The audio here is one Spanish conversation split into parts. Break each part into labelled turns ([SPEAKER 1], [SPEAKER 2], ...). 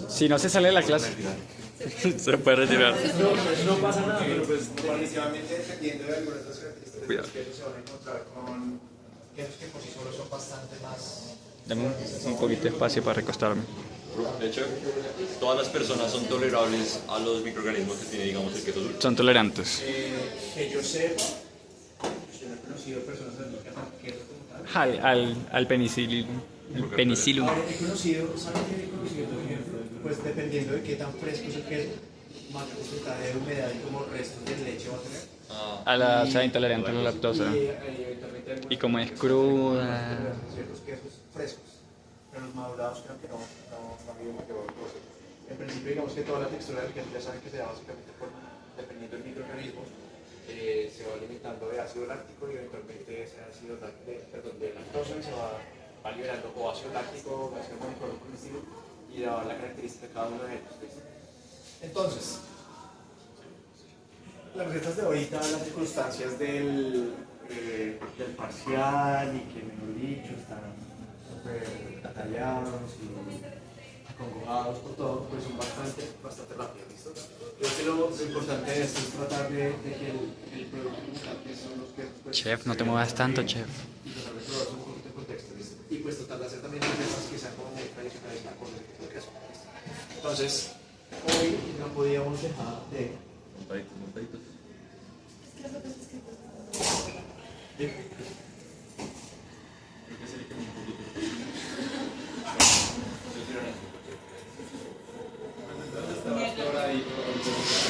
[SPEAKER 1] Si no se sale de la clase, se puede retirar.
[SPEAKER 2] No pasa nada, pero pues definitivamente dependiendo de algunas de las características de los quesos se van a encontrar con quesos que por sí solos son bastante más...
[SPEAKER 1] Dame un poquito de espacio para recostarme.
[SPEAKER 3] De hecho, todas las personas son tolerables a los microorganismos que tiene, digamos, el queso dulce.
[SPEAKER 1] Son tolerantes.
[SPEAKER 2] Que yo sepa, yo no he conocido personas alérgicas al queso como tal.
[SPEAKER 1] Al penicillium. El penicillium.
[SPEAKER 2] Ahora, he conocido, ¿saben qué he conocido, por ejemplo? Pues dependiendo de qué tan fresco es el queso, mayor porcentaje de humedad y como restos de leche va a tener.
[SPEAKER 1] A la, o sea, intolerante a la lactosa.
[SPEAKER 2] Eventualmente algunos
[SPEAKER 1] Y como es cruda.
[SPEAKER 2] ciertos quesos frescos, pero los madurados creo que no ha habido mayor cosa. En principio, digamos que toda la textura del queso ya saben que se da básicamente dependiendo del microorganismo, se va alimentando de ácido láctico y eventualmente ese ácido de lactosa y se va liberando o ácido láctico, ácido molecular por el estilo, y da la característica de cada uno de ellos. ¿Listo? Entonces, las recetas de ahorita, las circunstancias del parcial y que, mejor dicho, están súper atallados y acongojados por todo, pues son bastante rápidas, ¿listo? Creo que lo importante de esto es tratar de que el producto como tal, que son los quesos, pues,
[SPEAKER 1] Chef, no te muevas tanto, chef.
[SPEAKER 2] y tratar de probar un poquito de contexto, ¿listo? Y pues tratar de hacer también recetas que sean como muy tradicionales con el tipo de queso, ¿listo? Entonces, hoy no podíamos dejar de...
[SPEAKER 3] Montaditos.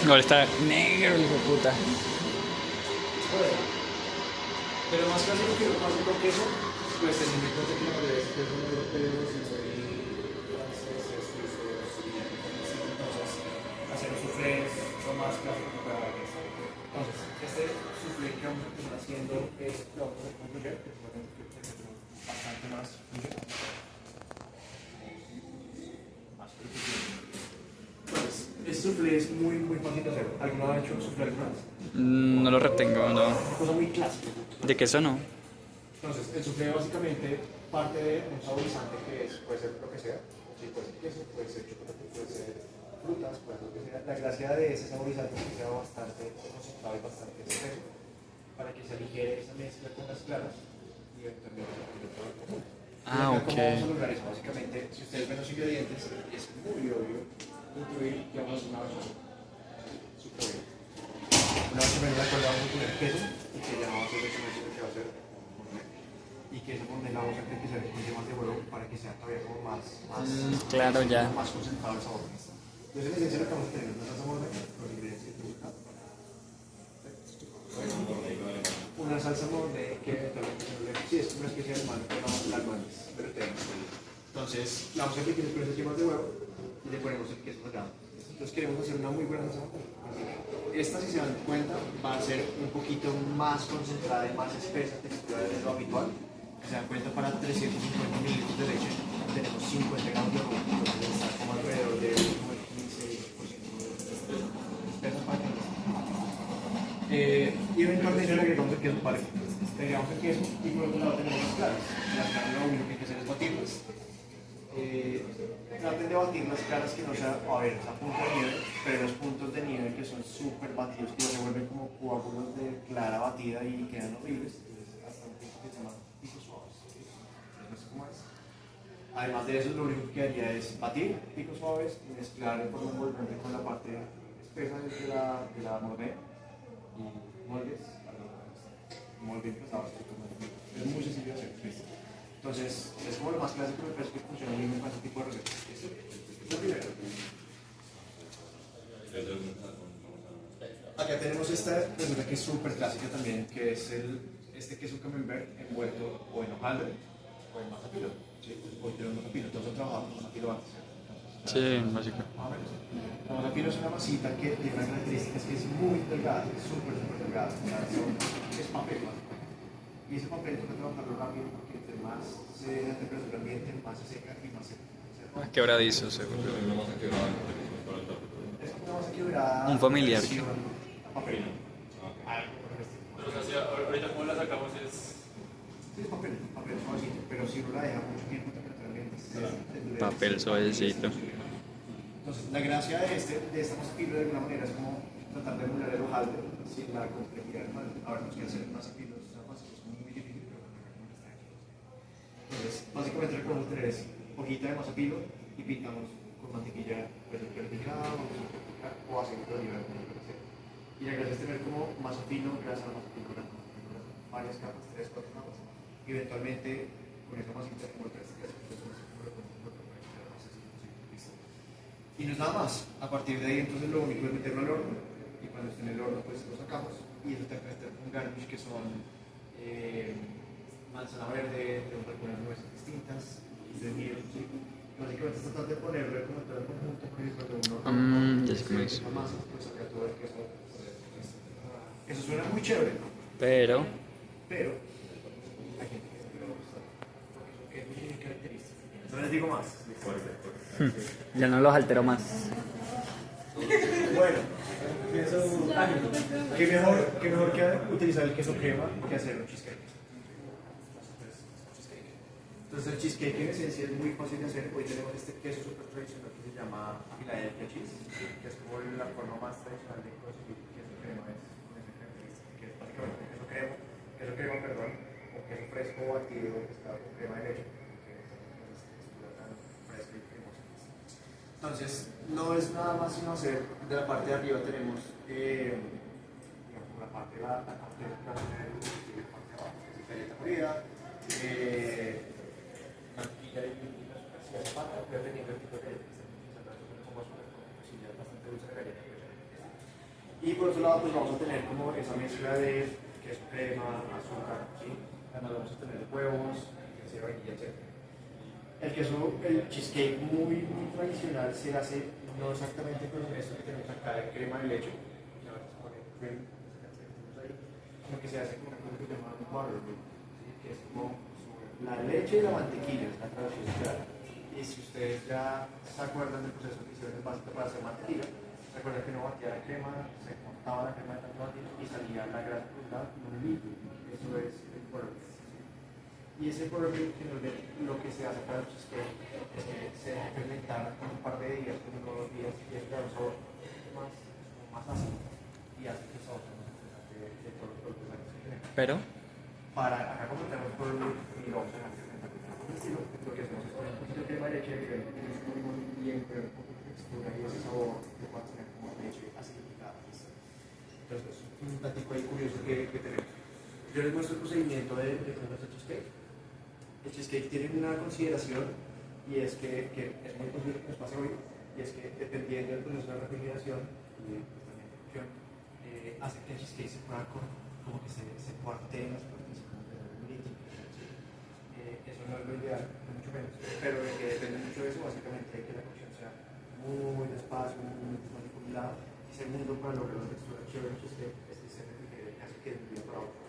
[SPEAKER 1] Ahora está negro, hijo de puta.
[SPEAKER 2] Pero más clásico que más con queso, pues teniendo en cuenta que la mayoría de estos quesos son europeos y muy franceses, suizos y entonces hacer los soufflés son más clásicos para queso. Entonces, este soufflé que vamos a empezar haciendo es lo vamos a hacer con gruyere, que seguramente que tenemos bastante más gruyere. Pues, este soufflé es muy fácil de hacer. ¿Alguno ha hecho soufflé alguna vez?
[SPEAKER 1] No lo retengo, no.
[SPEAKER 2] Es una cosa muy clásica.
[SPEAKER 1] De queso no.
[SPEAKER 2] Entonces, el soufflé básicamente parte de un saborizante que puede ser lo que sea, sí, puede ser queso, puede ser chocolate, puede ser frutas, puede ser lo que sea. La gracia de ese saborizante es que sea bastante concentrado y bastante espeso para que se aligere esa mezcla con las claras y eventualmente se aplique todo el conjunto.
[SPEAKER 1] Ah,
[SPEAKER 2] ¿Cómo
[SPEAKER 1] ok.
[SPEAKER 2] vamos a lograr eso? Básicamente, si ustedes ven los ingredientes, es muy obvio incluir, digamos, una versión súper obvia. Una bechamel en la cual vamos a poner queso y que ya vamos a hacer bechamel que va a ser mornay. Y que esa mornay la vamos a hacer que sea con yemas de huevo para que sea todavía como más
[SPEAKER 1] claro, ya.
[SPEAKER 2] más concentrado el sabor. Entonces en esencia lo que vamos a tener es una salsa mornay con los ingredientes que te gustan. Una salsa mornay que eventualmente sí es una especie de almán, pero no la almán, pero tenemos. Entonces la vamos a aplicar con esas yemas de huevo y le ponemos el queso rallado. Entonces queremos hacer una muy buena salsa mornay. Esta, si se dan cuenta, va a ser un poquito más concentrada y más espesa textura de lo habitual. Si se dan cuenta, para 350 mililitros de leche tenemos 50 gramos de rum, entonces está como alrededor de un 15% de espesa para que y eventualmente le agregamos el queso parejo. Le agregamos el queso y por otro lado tenemos las claras. Las claras lo único que hay que hacer es batirlas. Traten de batir las claras que no sea, a ver, a punto de nieve, pero los puntos de nieve que son súper batidos, que se vuelven como coágulos de clara batida y quedan horribles, hasta un punto que se llama picos suaves. No sé cómo es. Además de eso, lo único que haría es batir picos suaves y mezclar en forma envolvente con la parte espesa de la mordea y moldes, moldes pesados. Es muy sencillo de hacer. ¿Listo? Entonces, es como lo más clásico, me parece que funciona muy bien con este tipo de recetas. ¿Listo? La primera. Acá tenemos esta receta que es súper clásica también, que es este queso camembert envuelto o en hojaldre o en mazapilo. ¿Sí? Hoy tenemos mazapilo, todos han trabajado con mazapilo antes, ¿cierto?
[SPEAKER 1] Sí, básico.
[SPEAKER 2] La mazapilo es una masita que tiene unas características que es muy delgada, súper delgada. O sea, es papel, básicamente. Y ese papel hay que trabajarlo rápido porque entre más se la temperatura ambiente, más se seca y más se seca.
[SPEAKER 1] Más quebradizo, seguro.
[SPEAKER 2] Es como una masa quebrada.
[SPEAKER 1] Un familiar.
[SPEAKER 2] Papel.
[SPEAKER 3] Pero o sea, si ahorita como la sacamos es...
[SPEAKER 2] Sí, es papel suavecito, pero si uno la deja mucho tiempo en temperatura ambiente, se endurece
[SPEAKER 1] papel suavecito.
[SPEAKER 2] Entonces, la gracia de esta masafilo de alguna manera es como tratar de emular el hojaldre sin la complejidad del molde. Ahora, los que hacer masafilos es muy difícil, pero no está aquí. Entonces, básicamente lo que vamos a tener es hojita de masafilo y pintamos con mantequilla vertical o aceite de oliva, como lo que sea. Y la gracia es tener como masafilo, grasa, varias capas, 3, 4 capas. Y eventualmente, con esa masita como el y no es nada más. A partir de ahí, entonces lo único es meterlo al horno. Y cuando esté en el horno, pues lo sacamos. Y eso está un garnish que son manzana verde, de algunas nueces distintas, y de miel. ¿Sí? Básicamente, tratar de ponerlo como todo el conjunto. Cuando uno
[SPEAKER 1] Ya sé cómo es.
[SPEAKER 2] la masa, pues saca todo el queso. Eso suena muy chévere,
[SPEAKER 1] Pero
[SPEAKER 2] pero hay gente que no le gusta. Porque es muy característico. No les digo más.
[SPEAKER 1] ya no los altero más.
[SPEAKER 2] Bueno, qué mejor que utilizar el queso crema que hacer un cheesecake. Entonces el cheesecake en esencia es muy fácil de hacer. Hoy tenemos este queso súper tradicional que se llama Philadelphia cheese, que es como la forma más tradicional de conseguir queso crema, es con esa característica, que es básicamente queso crema, perdón, o queso fresco batido mezclado con crema de leche, que es esa textura tan fresca y cremosa. Entonces, no es nada más sino hacer, de la parte de arriba tenemos, digamos, la parte de la parte de la parte de abajo, que es galleta molida, mantequilla y azúcar si hace falta, dependiendo del tipo de galleta que estén utilizando, como azúcar, si ya es bastante dulce la galleta. Y por otro lado, pues vamos a tener como esa mezcla de queso crema, azúcar, ¿sí? Además vamos a tener huevos, esencia de vainilla, etc. El cheesecake muy tradicional se hace no exactamente con esto que tenemos acá de crema de leche, que ahora se pone cream, sino que se hace con una cosa que se llama buttermilk, ¿sí? Que es como la leche y la mantequilla, es la traducción literal. Y si ustedes ya se acuerdan del proceso que hicieron básico para hacer mantequilla, recuerden que no batía la crema, se cortaba la crema de tanto batir y salía la grasa cruzada y un líquido. Eso es el buttermilk. Y ese buttermilk, lo que se hace para el cheesecake es que se deja fermentar un par de días, uno o 2 días, y es un sabor más ácido y hace que el sabor sea más interesante de todos los productos que tenemos.
[SPEAKER 1] Pero
[SPEAKER 2] Acá como tenemos buttermilk y lo vamos a dejar fermentar con un estilo, lo que hacemos es poner un poquito de crema de leche, que es muy bien, pero un poco de textura y ese sabor que va a tener como leche acidificada. Entonces, es un platico ahí curioso que tenemos. Yo les muestro el procedimiento de cómo hacer cheesecake. El cheesecake tiene una consideración y es que es muy posible que nos pase hoy, y es que dependiendo del proceso de refrigeración y también de cocción, hace que el cheesecake se pueda como que se cuarteen las partes como de un líquido. Eso no es lo ideal, ni mucho menos, pero de que depende mucho de eso, básicamente hay que la cocción sea muy despacio, muy manipulada, y segundo, para lograr la textura chévere del cheesecake es que se refrigere casi que de un día para otro.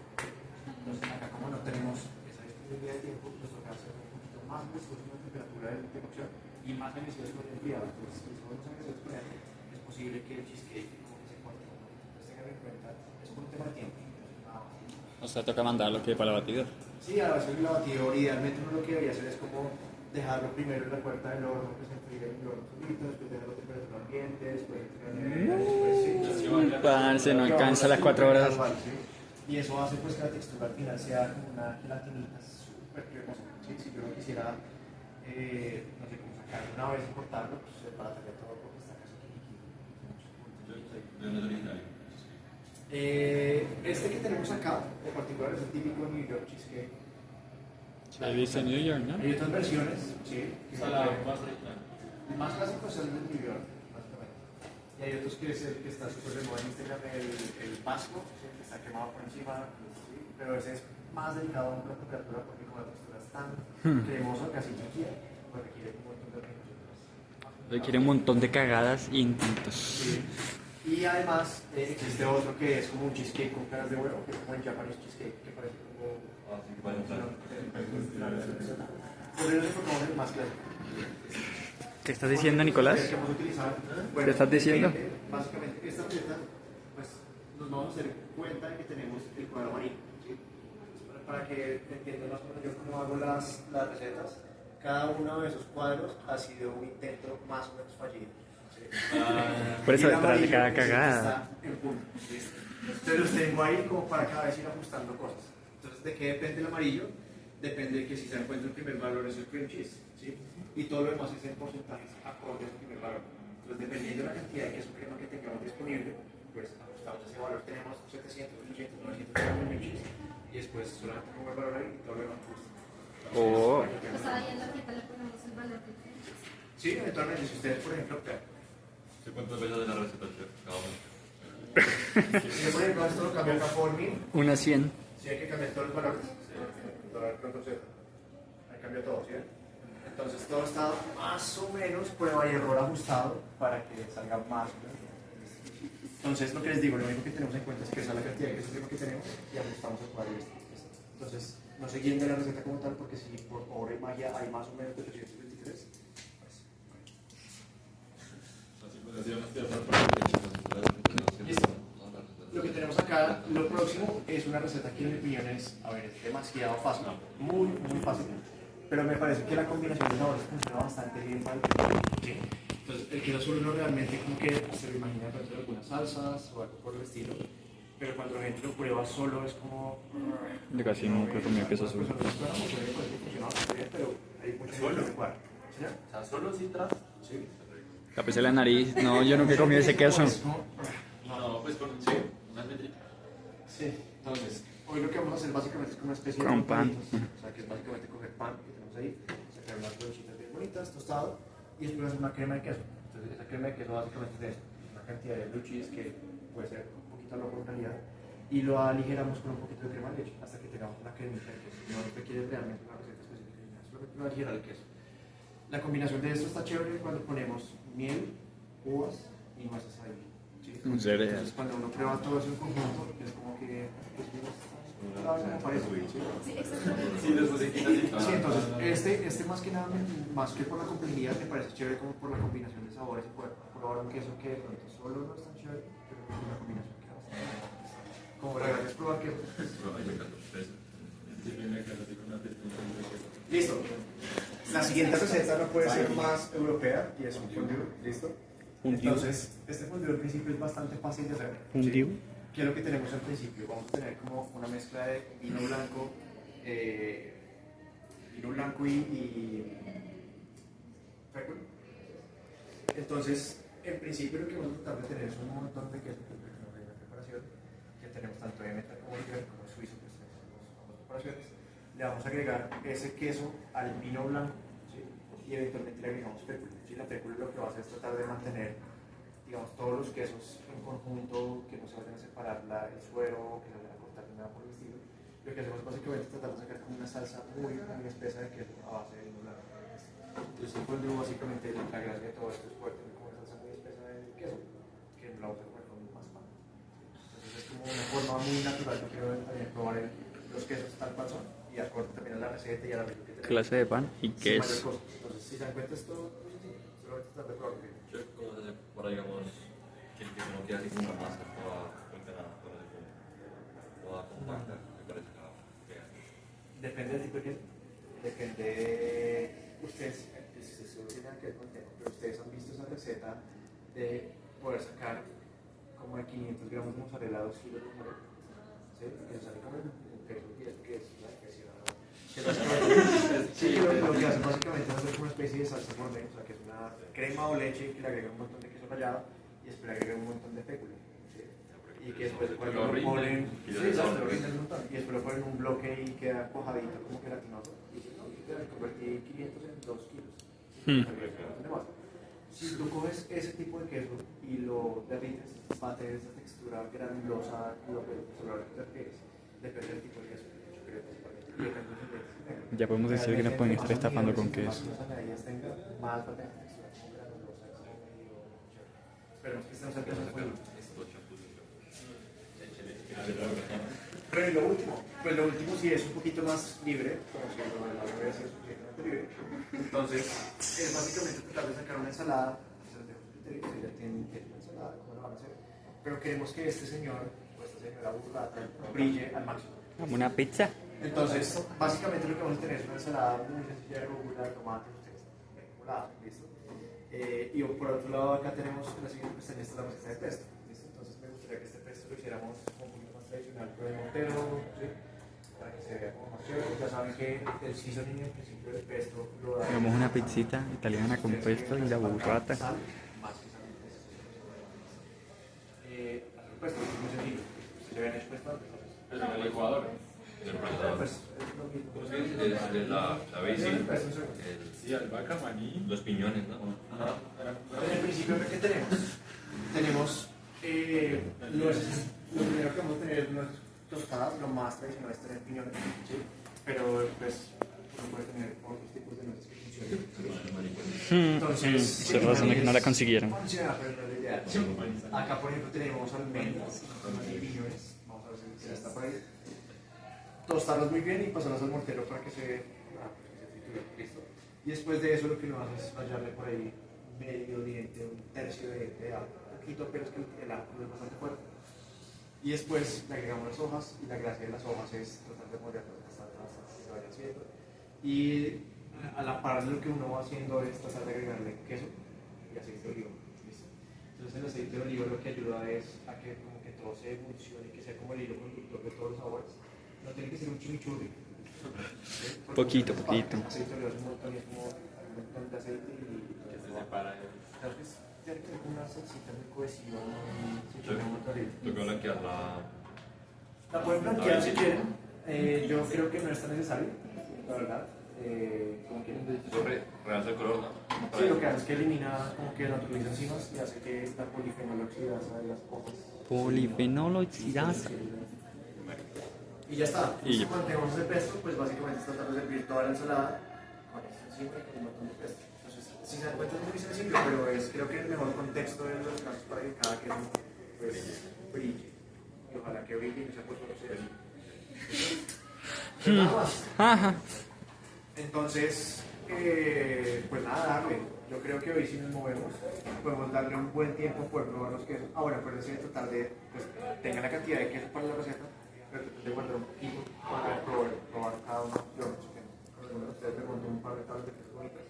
[SPEAKER 2] Entonces acá como no tenemos esa disponibilidad de tiempo, nos toca hacer un poquito más ambicioso con la temperatura de cocción y más ambicioso con el enfriado. Entonces, si somos ambiciosos con él, es posible que el cheesecake como que se corte. Entonces tengan en cuenta, es por un tema de tiempo.
[SPEAKER 1] o sea, toca mandarlo que para la batidora.
[SPEAKER 2] Sí, a veces el batidor, idealmente uno lo que debería hacer es como dejarlo primero en la puerta del horno, que se enfríe en el horno solito, después dejarlo a temperatura ambiente, después
[SPEAKER 1] Parce, no alcanza las 4 horas.
[SPEAKER 2] Y eso hace pues que la textura al final sea como una gelatinita súper cremosa. ¿Sí? Si yo no quisiera, no sé cómo sacarlo una vez y cortarlo, pues se barataría todo porque está casi que líquido.
[SPEAKER 3] ¿De dónde es originario?
[SPEAKER 2] Este que tenemos acá, en particular, es el típico New York cheesecake.
[SPEAKER 1] Se dice New York, ¿no?
[SPEAKER 2] Hay otras versiones, sí.
[SPEAKER 3] Más original.
[SPEAKER 2] El más clásico es el de New York, básicamente. Y hay otros que es el que está súper de moda en Instagram, el vasco, ¿sí? Que está quemado por encima, ¿sí? Pero ese es más delicado a una temperatura porque como la textura es tan cremosa, casi líquida, pues requiere un montón de organizaciones.
[SPEAKER 1] Requiere un montón de cagadas y intentos.
[SPEAKER 2] Sí. Y además existe otro que es como un cheesecake con caras de huevo, que es como el Japanese cheesecake, que parece como...
[SPEAKER 3] Así que vaya a entrar.
[SPEAKER 2] Por eso se enfocamos en el más clásico.
[SPEAKER 1] ¿Qué estás diciendo, Nicolás?
[SPEAKER 2] Que hemos utilizado. Bueno,
[SPEAKER 1] ¿Qué estás diciendo?
[SPEAKER 2] Básicamente, esta receta, pues nos vamos a hacer cuenta de que tenemos el cuadro marino. ¿Sí? Para que entiendan más o menos yo cómo hago las recetas, cada uno de esos cuadros ha sido un intento más o menos fallido. ¿Sí?
[SPEAKER 1] Por eso
[SPEAKER 2] Y el
[SPEAKER 1] detrás de
[SPEAKER 2] amarillo
[SPEAKER 1] cada
[SPEAKER 2] es el que
[SPEAKER 1] cagada.
[SPEAKER 2] está en punto, ¿listo? Entonces los tengo ahí como para cada vez ir ajustando cosas. Entonces, ¿de qué depende el amarillo? Depende de que si se da cuenta el primer valor es el cream cheese, ¿sí? Y todo lo demás es en porcentajes acorde al primer valor. Entonces, dependiendo de la cantidad de queso crema que tengamos disponible, pues ajustamos ese valor. Tenemos 700, 800, 900 gramos de cream cheese y después solamente pongo el valor ahí y todo lo demás ajusta.
[SPEAKER 1] Oh.
[SPEAKER 4] O sea, ahí en la tarjeta le ponemos el valor que tenemos.
[SPEAKER 2] Sí, eventualmente, si ustedes, por ejemplo,
[SPEAKER 3] ¿Cuántas veces de la receta, chef? Cada uno.
[SPEAKER 2] si yo, por ejemplo, esto lo cambio acá por 1000,
[SPEAKER 1] Una 100.
[SPEAKER 2] si hay que cambiar todos los valores, dólar pronto Z, ahí cambia todo, ¿sí? Entonces todo está más o menos prueba y error ajustado para que salga más o menos. Entonces lo que les digo, lo único que tenemos en cuenta es que esa es la cantidad de queso crema que tenemos y ajustamos el cuadro. Entonces no se guíen de la receta como tal porque si por obra y magia hay más o menos de 823, listo. Lo que tenemos acá, lo próximo es una receta que en mi opinión es, a ver, es demasiado fácil, muy fácil, pero me parece que la combinación de sabores funciona bastante bien para el queso. ¿Sí? Entonces, el queso azul uno realmente como que se lo imagina dentro de algunas salsas o algo por el estilo, pero cuando la gente lo prueba solo es como...
[SPEAKER 1] Yo casi nunca he comido queso azul.
[SPEAKER 2] Pero hay mucha gente que lo cuadra. ¿Sí?
[SPEAKER 3] O sea, solo citra.
[SPEAKER 2] Sí.
[SPEAKER 1] Tapese la nariz. No, yo nunca he comido ese queso.
[SPEAKER 3] No, pues con. Sí, una métrica.
[SPEAKER 2] Sí, entonces, hoy lo que vamos a hacer básicamente es como una especie
[SPEAKER 1] Con
[SPEAKER 2] de
[SPEAKER 1] pan.
[SPEAKER 2] palitos, o sea, que es básicamente coger pan que tenemos ahí, sacar unas brochitas bien bonitas, tostado, y después hacer una crema de queso. Entonces, esa crema de queso básicamente es de eso, una cantidad de blue cheese que puede ser un poquito loco en calidad, y lo aligeramos con un poquito de crema de leche hasta que tengamos una cremita de queso. No requiere realmente una receta específica, ni nada, solamente lo aligerar el queso. La combinación de esto está chévere cuando ponemos miel, uvas y nueces ahí. ¿Sí?
[SPEAKER 1] Un cereal.
[SPEAKER 2] Entonces, cuando uno prueba todo eso en conjunto, es como que pues, me parece. ¿Sí?
[SPEAKER 4] Sí, exactamente.
[SPEAKER 3] Sí, después se quita así.
[SPEAKER 2] Sí, entonces, este más que nada, más que por la complejidad, me parece chévere como por la combinación de sabores y poder probar un queso que de pronto solo no es tan chévere, pero con una combinación que bastante buena. Como la gracia es probar queso.
[SPEAKER 3] Ay, me encantó.
[SPEAKER 2] Listo. La siguiente receta no puede ser más europea y es un fondue. ¿Listo? Entonces, este fondue al principio es bastante fácil de hacer.
[SPEAKER 1] ¿Fondue?
[SPEAKER 2] ¿Qué es lo que tenemos al principio? Vamos a tener como una mezcla de vino blanco y fécula. Entonces, en principio lo que vamos a tratar de tener es un montón de queso que tenemos en la preparación, que tenemos tanto de meta como de como suizo, pues tenemos ambas preparaciones. Le vamos a agregar ese queso al vino blanco, ¿sí? Y eventualmente le agregamos fécula. ¿Sí? La fécula lo que va a hacer es tratar de mantener, digamos, todos los quesos en conjunto, que no se vayan a separar el suero, que no vayan a cortar ni nada por el estilo. Lo que hacemos básicamente es tratar de sacar como una salsa muy espesa de queso a base de vino blanco. Entonces, el fondue básicamente la gracia de todo esto es poder tener como una salsa muy espesa de queso, que la vamos a comer con más pan. Entonces, es como una forma muy natural. Yo quiero también probar los quesos tal cual son y acorde también a la receta y a la review que tenemos.
[SPEAKER 1] Clase de pan y
[SPEAKER 2] Sin mayor
[SPEAKER 1] queso.
[SPEAKER 2] cosa. Entonces, si se dan cuenta, esto es sencillo. Solamente tratar de probar.
[SPEAKER 3] Chef, ¿cómo se hace para, digamos, que el queso no quede así como una masa toda empinada, toda compacta, me parece que
[SPEAKER 2] Depende del tipo de queso. Depende. Ustedes, seguro tienen que ver con el tema, pero ustedes han visto esa receta de poder sacar como de 500 gramos de mozzarella, 2 kilos de mozzarella. ¿Sí? Que sale como el queso que es la especie. Sí, lo que hacen básicamente es hacer como una especie de salsa gourmet, o sea, que es una crema o leche que le agrega un montón de queso rallado y después le agrega un montón de fécula. ¿Sí? Y que después cuando lo ponen, sí, exacto, lo rinden un montón. Y después lo ponen en un bloque y queda cojadito, como gelatinoso. Y dicen, no, yo te convertí 500 en 2 kilos. Si tú coges ese tipo de queso y lo derrites, va a tener esa textura granulosa, lo que te refieres. Depende del tipo de queso, yo creo principalmente. Y depende de los ingredientes que tenga.
[SPEAKER 1] Ya podemos decir que nos pueden estar estafando con queso.
[SPEAKER 2] Más tenga, más va a tener textura como granulosa, es como medio chévere. Esperemos que estemos cerca de ese fuego. Pero y lo último, pues lo último sí es un poquito más libre, como si lo de la bebé es suficientemente libre. Entonces, es básicamente tratar de sacar una ensalada, se los dejo a su criterio, si ya tienen una ensalada, cómo lo van a hacer. Pero queremos que este señor, o esta señora burrata, brille al máximo.
[SPEAKER 1] Como una pizza.
[SPEAKER 2] Entonces, básicamente lo que vamos a tener es una ensalada muy sencilla de rúcula, tomate, ustedes ven cómo la hacen, ¿listo? Y por otro lado, acá tenemos en la siguiente pestaña está la receta de pesto, ¿listo? Entonces me gustaría que este pesto lo hiciéramos un poquito más tradicional con el mortero, ¿sí? Para que se vea como más chévere. Ya saben que el seasoning en principio del pesto lo da.
[SPEAKER 1] Hagamos una pizzita italiana con pesto y la burrata.
[SPEAKER 2] Sal, más que sal. El pesto es muy sencillo. ¿Se habían hecho pesto antes?
[SPEAKER 3] En el Ecuador. En el procesador.
[SPEAKER 2] Pues es lo mismo.
[SPEAKER 3] Es la basil,
[SPEAKER 5] Sí, albahaca, maní.
[SPEAKER 3] los piñones, ¿no?
[SPEAKER 5] Ajá.
[SPEAKER 2] En el principio, ¿qué tenemos? Tenemos lo primero que vamos a tener es unas tostadas, lo más tradicional es tener piñones, ¿sí? Pero pues uno puede tener otros tipos de nueces que funcionen. Entonces,
[SPEAKER 1] Se razón de que no la consiguieron.
[SPEAKER 2] funciona, pero no es la idea. Acá, por ejemplo, tenemos almendras y piñones. Vamos a ver si ya está por ahí. Tostarlos muy bien y pasarlos al mortero para que se trituren. Listo. Y después de eso, lo que uno hace es rallarle por ahí medio diente, un tercio de diente de ajo. Un poquito, pero es que el ajo es bastante fuerte. Y después le agregamos las hojas y la gracia de las hojas es tratar de moldearlas hasta que se vaya haciendo. Y a la par de lo que uno va haciendo es tratar de agregarle queso y aceite de oliva. ¿Listo? Entonces el aceite de oliva lo que ayuda es a que como que todo se emulsione y que sea como el hilo conductor de todos los sabores. No tiene que ser un chimichurri. ¿Sí?
[SPEAKER 1] Poquito.
[SPEAKER 2] El aceite de oliva es un montón y es como un montón de aceite y
[SPEAKER 5] Se separa.
[SPEAKER 2] creo que tiene que ser una salsita muy cohesiva, muy
[SPEAKER 3] Toca blanquear
[SPEAKER 2] La pueden blanquear si quieren. Yo creo que no es tan necesario, la verdad. Como quieren.
[SPEAKER 3] Eso realza el color, ¿no?
[SPEAKER 2] Sí, lo que hace es que elimina, como que naturaliza enzimas y hace que la polifenol oxidasa de las hojas.
[SPEAKER 1] Polifenol oxidasa.
[SPEAKER 2] Y ya está.
[SPEAKER 1] Y ya.
[SPEAKER 2] Cuando tengamos ese pesto, pues básicamente es tratar de servir toda la ensalada con esto encima y con un montón de pesto. Entonces, si se dan cuenta es muy sencillo, pero es creo que el mejor contexto de los casos para que cada queso pues brille. Y ojalá que brille y no sea por solo ser. Pues nada más.
[SPEAKER 1] Ajá.
[SPEAKER 2] Entonces, pues nada, darle. Yo creo que hoy si nos movemos, podemos darle un buen tiempo por probar los quesos. Ahora, acuérdense de tratar de, pues, tengan la cantidad de queso para la receta, pero traten de guardar un poquito para probar cada uno. Yo no sé qué, con alguno de ustedes me monto un par de tablas de queso bonitas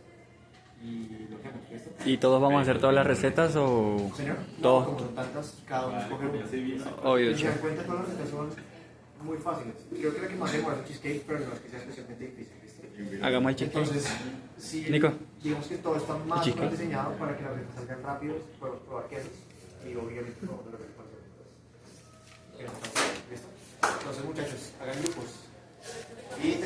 [SPEAKER 2] y lo hacemos, ¿listo?
[SPEAKER 1] ¿Y todos vamos a hacer todas las recetas o...?
[SPEAKER 2] Señor,
[SPEAKER 1] Todos.
[SPEAKER 2] como son tantas, cada uno escoge una.
[SPEAKER 1] Obvio,
[SPEAKER 2] Y se dan
[SPEAKER 1] chef.
[SPEAKER 2] cuenta, todas las recetas son muy fáciles. Creo que la que más demora es el cheesecake, pero no es que sea especialmente difícil, ¿listo?
[SPEAKER 1] Hagamos el cheesecake.
[SPEAKER 2] Entonces, si
[SPEAKER 1] Nico.
[SPEAKER 2] digamos que todo está más
[SPEAKER 1] Cheesecake.
[SPEAKER 2] diseñado para que las recetas salgan rápido, podemos probar quesos y obviamente probamos lo que les parece. ¿Listo? Entonces, muchachos, hagan grupos. Y